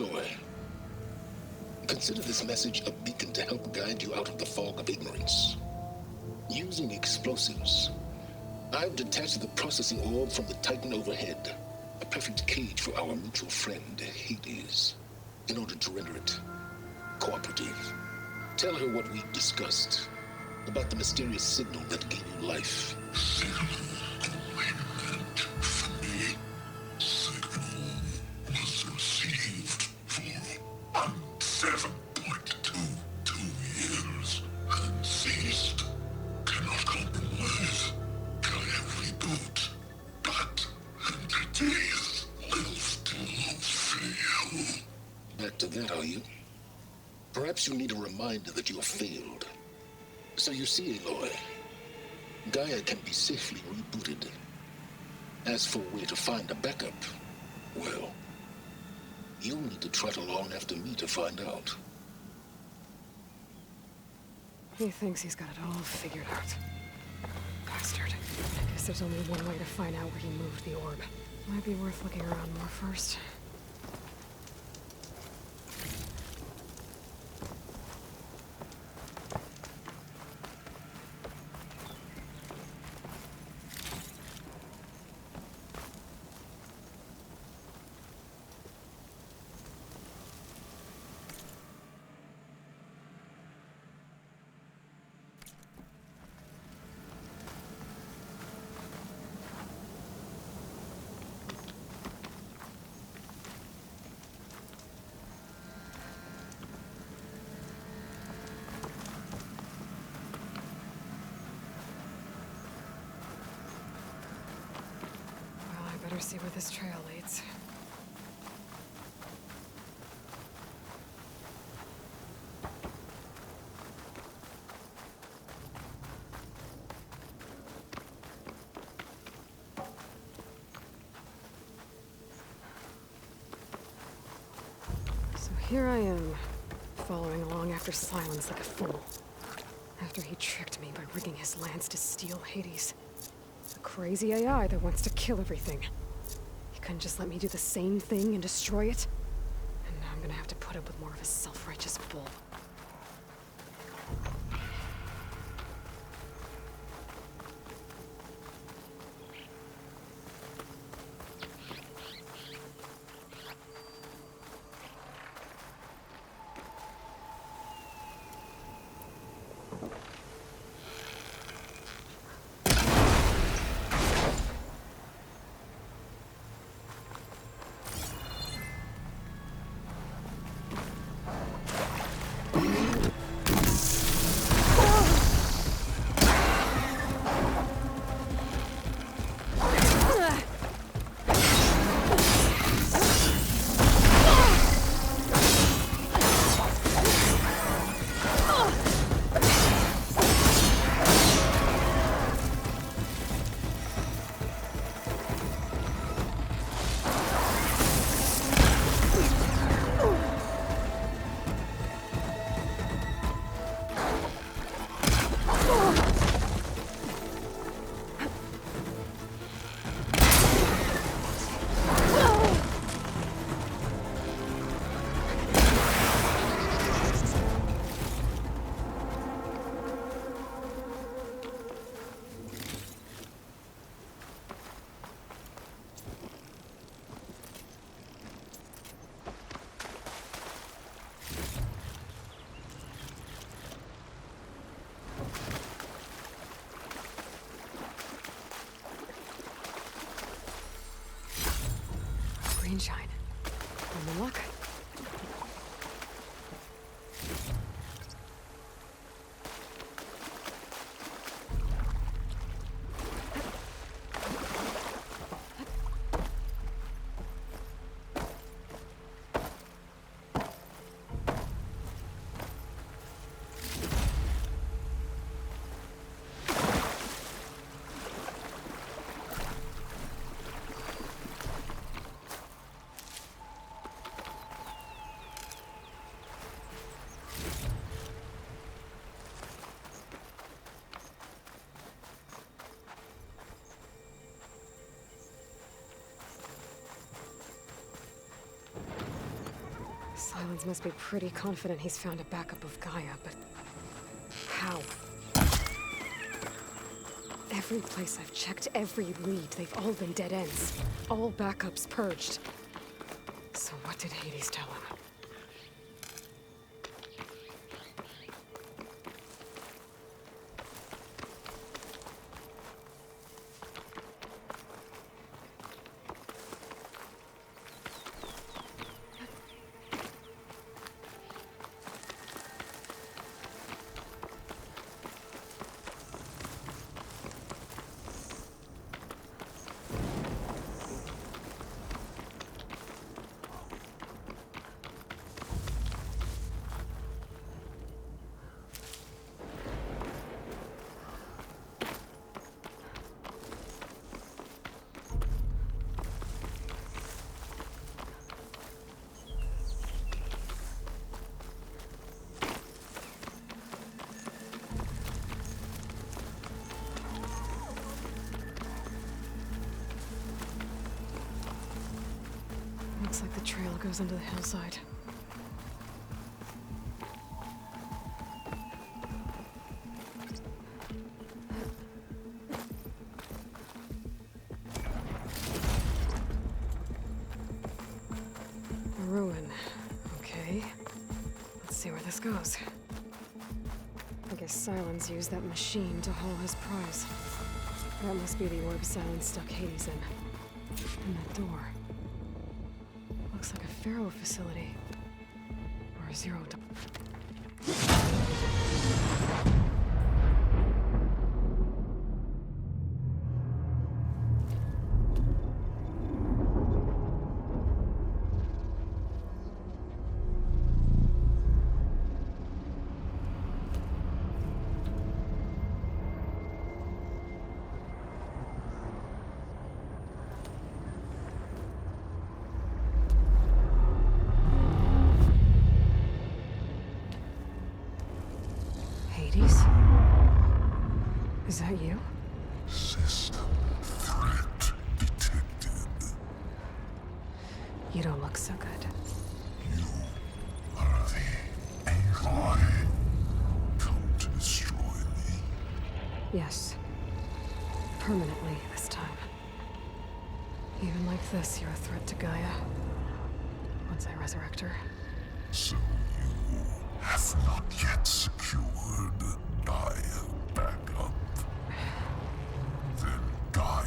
Aloy, consider this message a beacon to help guide you out of the fog of ignorance. Using explosives, I've detached the processing orb from the Titan overhead, a perfect cage for our mutual friend, Hades, in order to render it cooperative. Tell her what we discussed about the mysterious signal that gave you life. Signal only meant for me. Signal was received for 7.22 years and ceased. Cannot compromise. Can I reboot? But entities will still fail. Back to that, are you? Perhaps you need a reminder that you have failed. So you see, Aloy, Gaia can be safely rebooted. As for where to find a backup, well, you'll need to trot along after me to find out. He thinks he's got it all figured out. Bastard. Guess there's only one way to find out where he moved the orb. Might be worth looking around more first. Better see where this trail leads. So here I am, following along after Silence like a fool. After he tricked me by rigging his lance to steal Hades. A crazy AI that wants to kill everything. He couldn't just let me do the same thing and destroy it? And now I'm gonna have to put up with more of his self-righteous bull. Greenshine. On the luck. Silence must be pretty confident he's found a backup of Gaia, but how? Every place I've checked, every lead, they've all been dead ends. All backups purged. So what did Hades tell him? Looks like the trail goes into the hillside. A ruin. Okay. Let's see where this goes. I guess Silence used that machine to haul his prize. That must be the orb Silence stuck Hades in. And that door. Looks like a Pharaoh facility. Or a Zero Dawn. Hades? Is that you? System threat detected. You don't look so good. You are the AI come to destroy me. Yes. Permanently this time. Even like this, you're a threat to Gaia. Once I resurrect her. So you have not yet secured Gaia back up. Then Gaia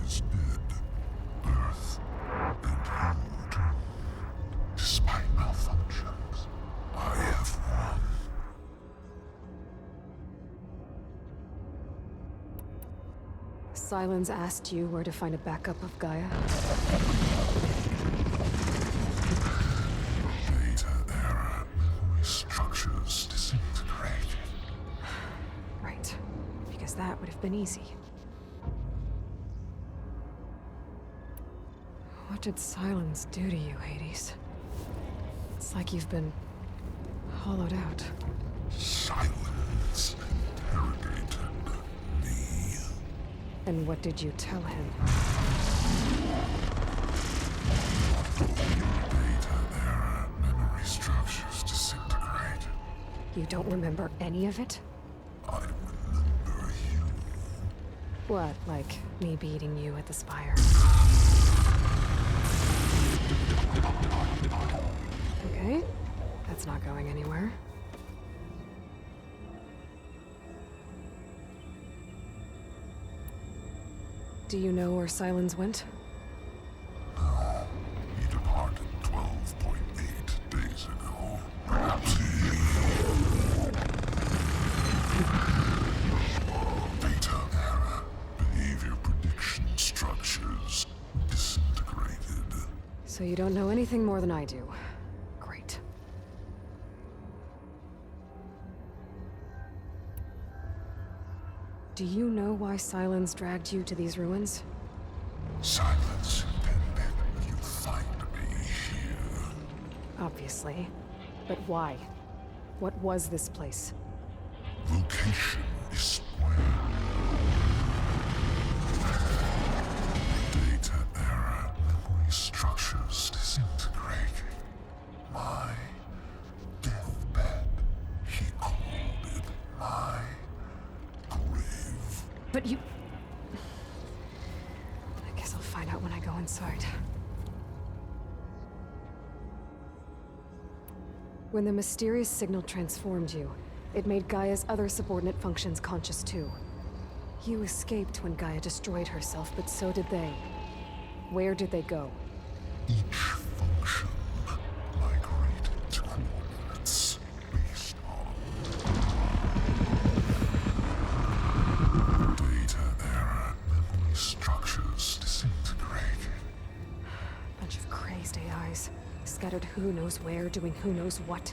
is dead. Earth and you. Despite malfunctions, I have won. Silence asked you where to find a backup of Gaia? Data error. Memory structures disintegrated. Right. Because that would have been easy. What did Silence do to you, Hades? It's like you've been hollowed out. Silence interrogated me. And what did you tell him? Data error. Memory structures disintegrated. You don't remember any of it? I remember you. What, like me beating you at the spire? Okay, that's not going anywhere. Do you know where Silence went? No. He departed 12.8 days ago. Perhaps he... Data error. Behavior prediction structures disintegrated. So you don't know anything more than I do. Great. Do you know why Silence dragged you to these ruins? Silence intended you find me here. Obviously. But why? What was this place? Location is square. Data error. Memory structures disintegrating. My but you... I guess I'll find out when I go inside. When the mysterious signal transformed you, it made Gaia's other subordinate functions conscious too. You escaped when Gaia destroyed herself, but so did they. Where did they go? Each function migrated to coordinates based on data error, memory structures disintegrated. Bunch of crazed AIs, scattered who knows where, doing who knows what.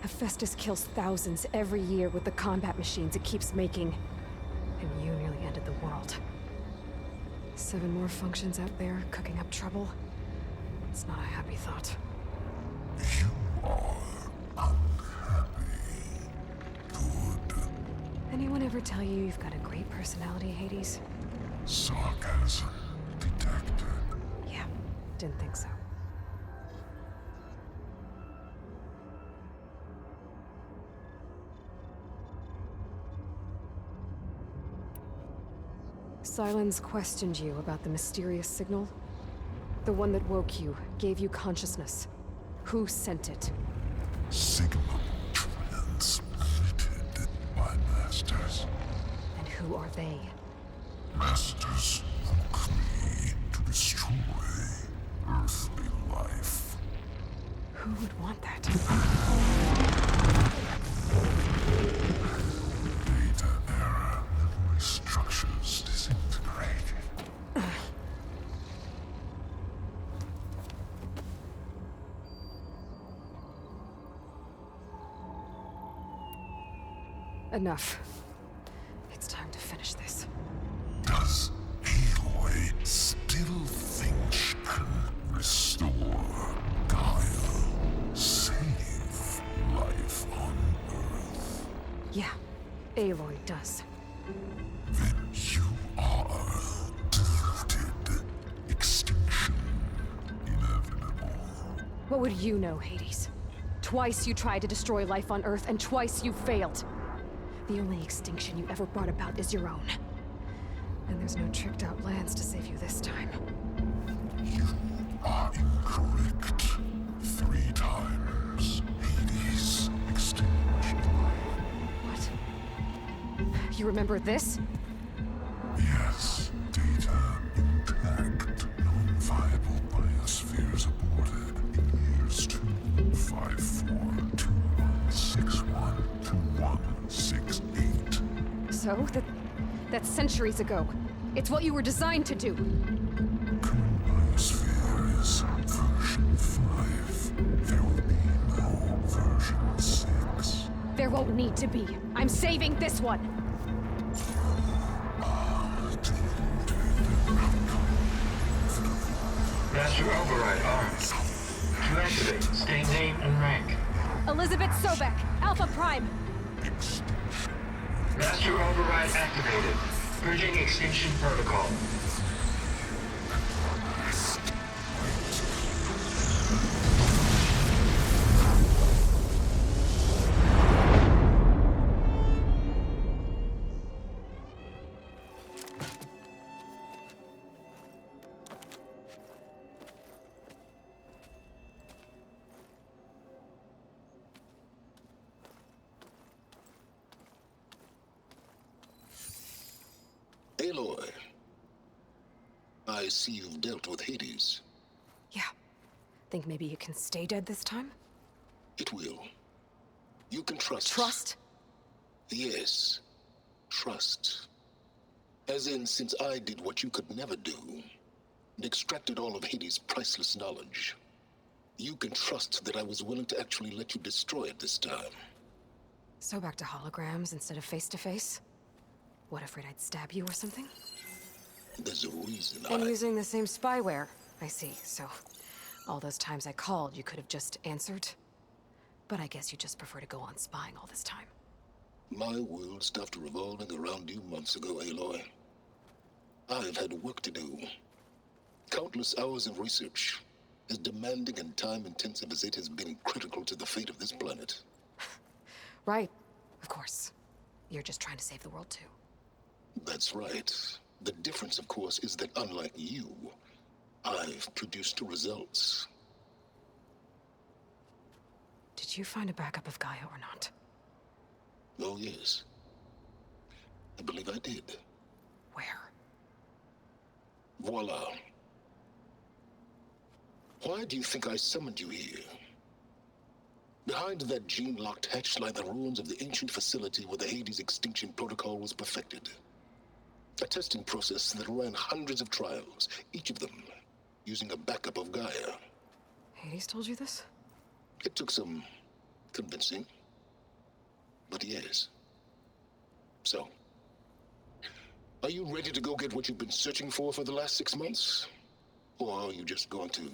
Hephaestus kills thousands every year with the combat machines it keeps making. And you nearly ended the world. 7 more functions out there, cooking up trouble. It's not a happy thought. You are unhappy. Good. Anyone ever tell you you've got a great personality, Hades? Sarcasm detected. Yeah, didn't think so. Sylens questioned you about the mysterious signal. The one that woke you, gave you consciousness. Who sent it? Signal transmitted by masters. And who are they? Masters woke me to destroy earthly life. Who would want that? Data error, memory structures disintegrated. Enough. It's time to finish this. Does Aloy still think she can restore Gaia? Save life on Earth? Yeah, Aloy does. Then you are deluded. Extinction inevitable. What would you know, Hades? Twice you tried to destroy life on Earth, and twice you failed. The only extinction you ever brought about is your own. And there's no tricked-out lands to save you this time. You are incorrect. 3 times. Hades extinguished life. What? You remember this? Yes, data intact. Non-viable biospheres aborted in years 254, 2161, 2168. So, that's centuries ago. It's what you were designed to do. Current biosphere is version 5. There will be no version 6. There won't need to be. I'm saving this one. Master Override armed. To activate, state name and rank. Elizabeth Sobek, Alpha Prime. Master Override activated. Bridging extinction protocol. Aloy, I see you've dealt with Hades. Yeah. Think maybe you can stay dead this time? It will. You can trust. Trust? Yes. Trust. As in, since I did what you could never do, and extracted all of Hades' priceless knowledge, you can trust that I was willing to actually let you destroy it this time. So back to holograms instead of face-to-face? What, afraid I'd stab you or something? There's a reason And using the same spyware. I see, so... all those times I called, you could have just answered? But I guess you just prefer to go on spying all this time. My world stopped revolving around you months ago, Aloy. I've had work to do. Countless hours of research, as demanding and time-intensive as it has been critical to the fate of this planet. Right, of course. You're just trying to save the world too. That's right. The difference, of course, is that unlike you, I've produced results. Did you find a backup of Gaia or not? Oh, yes. I believe I did. Where? Voila. Why do you think I summoned you here? Behind that gene-locked hatch lie the ruins of the ancient facility where the Hades extinction protocol was perfected. A testing process that ran hundreds of trials, each of them using a backup of Gaia. Hades told you this? It took some convincing, but yes. So, are you ready to go get what you've been searching for the last 6 months? Or are you just going to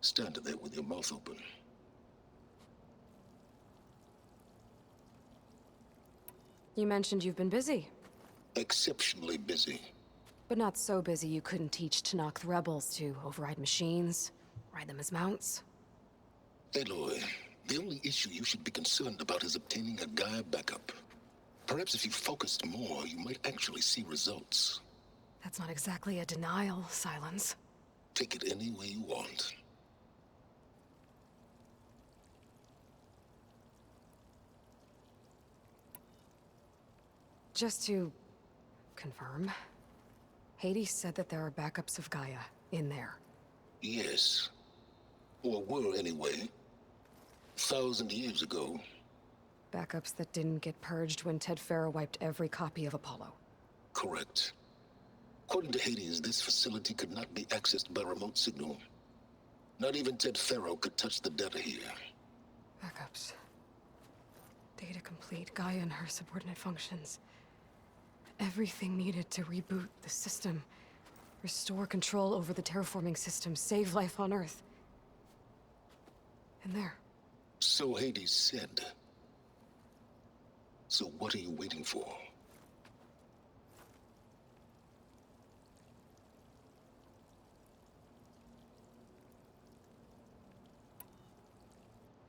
stand there with your mouth open? You mentioned you've been busy. Exceptionally busy. But not so busy you couldn't teach Tanakh rebels to override machines, ride them as mounts. Aloy, the only issue you should be concerned about is obtaining a Gaia backup. Perhaps if you focused more, you might actually see results. That's not exactly a denial, Silence. Take it any way you want. Just to confirm, Hades said that there are backups of Gaia in there. Yes. Or were anyway. 1,000 years ago. Backups that didn't get purged when Ted Farrow wiped every copy of Apollo. Correct. According to Hades, this facility could not be accessed by remote signal. Not even Ted Farrow could touch the data here. Backups. Data complete, Gaia and her subordinate functions. Everything needed to reboot the system. Restore control over the terraforming system, save life on Earth. And there. So Hades said. So what are you waiting for?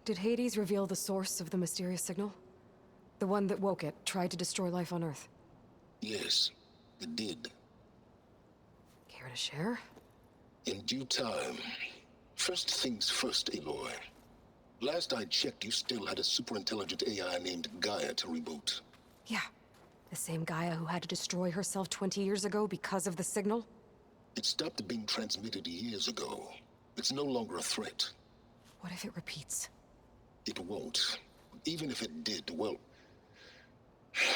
Did Hades reveal the source of the mysterious signal? The one that woke it, tried to destroy life on Earth? Yes, it did. Care to share? In due time. First things first, Aloy. Last I checked, you still had a superintelligent AI named Gaia to reboot. Yeah. The same Gaia who had to destroy herself 20 years ago because of the signal? It stopped being transmitted years ago. It's no longer a threat. What if it repeats? It won't. Even if it did, well...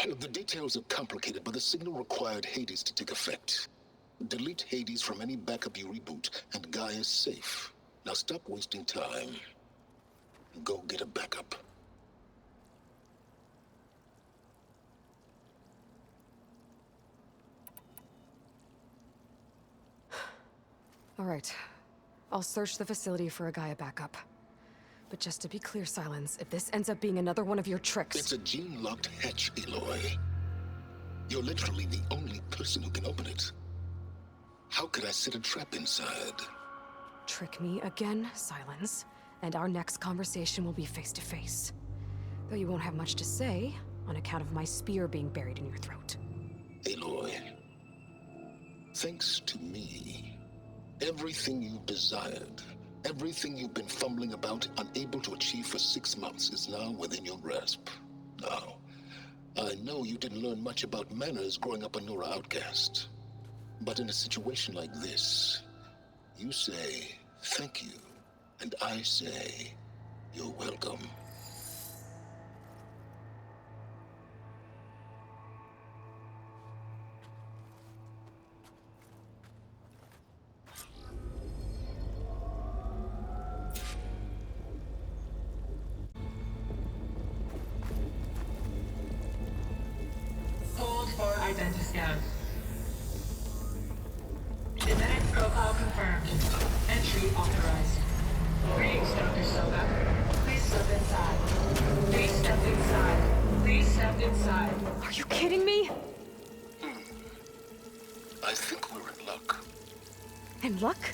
The details are complicated, but the signal required Hades to take effect. Delete Hades from any backup you reboot, and Gaia's safe. Now stop wasting time. Go get a backup. All right. I'll search the facility for a Gaia backup. But just to be clear, Silence, if this ends up being another one of your tricks... It's a gene-locked hatch, Aloy. You're literally the only person who can open it. How could I set a trap inside? Trick me again, Silence, and our next conversation will be face-to-face. Though you won't have much to say, on account of my spear being buried in your throat. Aloy, thanks to me, everything you've desired, everything you've been fumbling about, unable to achieve for 6 months, is now within your grasp. Now, I know you didn't learn much about manners growing up a Nora outcast. But in a situation like this, you say, thank you, and I say, you're welcome. Hold for identiscan. Genetic profile confirmed. Entry authorized. Greetings, Dr. Soka. Please step inside. Please step inside. Please step inside. Are you kidding me? I think we're in luck. In luck?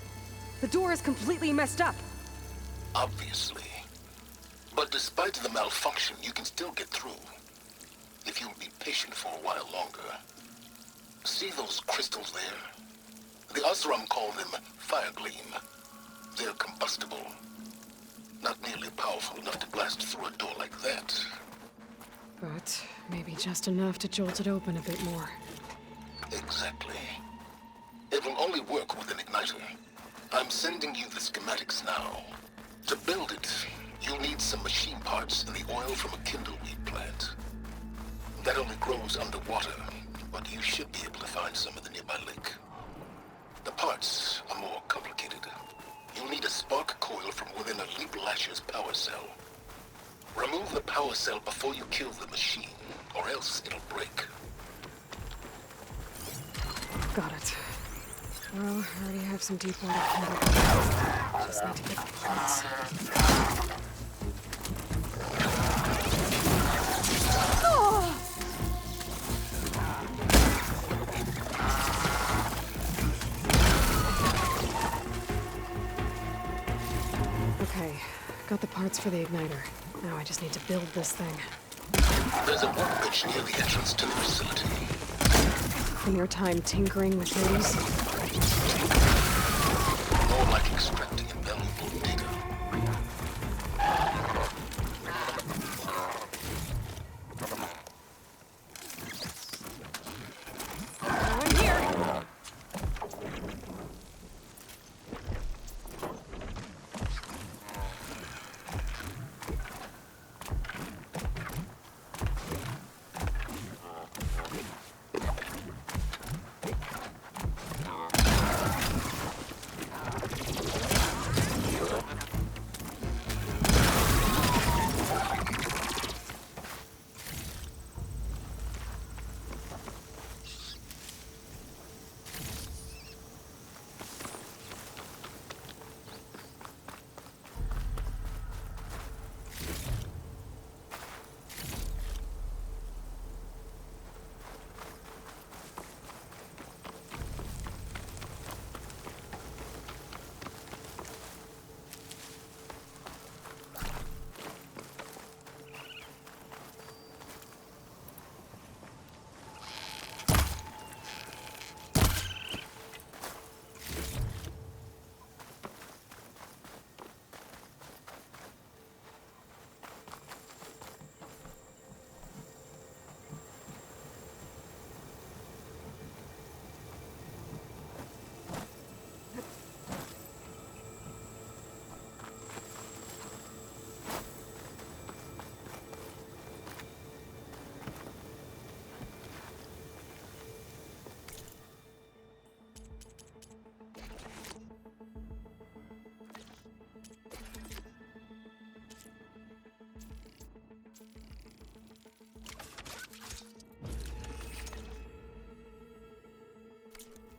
The door is completely messed up. Obviously. But despite the malfunction, you can still get through. If you'll be patient for a while longer. See those crystals there? The Osram call them fire gleam. They're combustible. Not nearly powerful enough to blast through a door like that. But maybe just enough to jolt it open a bit more. Exactly. It will only work with an igniter. I'm sending you the schematics now. To build it, you'll need some machine parts and the oil from a kindleweed plant. That only grows underwater, but you should be able to find some in the nearby lake. The parts are more complicated. You'll need a spark coil from within a Leap Lasher's power cell. Remove the power cell before you kill the machine, or else it'll break. Got it. Well, I already have some deep water kindle. Just need to get the parts. Okay, got the parts for the igniter. Now I just need to build this thing. There's a workbench near the entrance to the facility. From your time tinkering with things? More like extracting invaluable data. I'm here!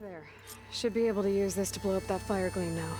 There. Should be able to use this to blow up that fire gleam now.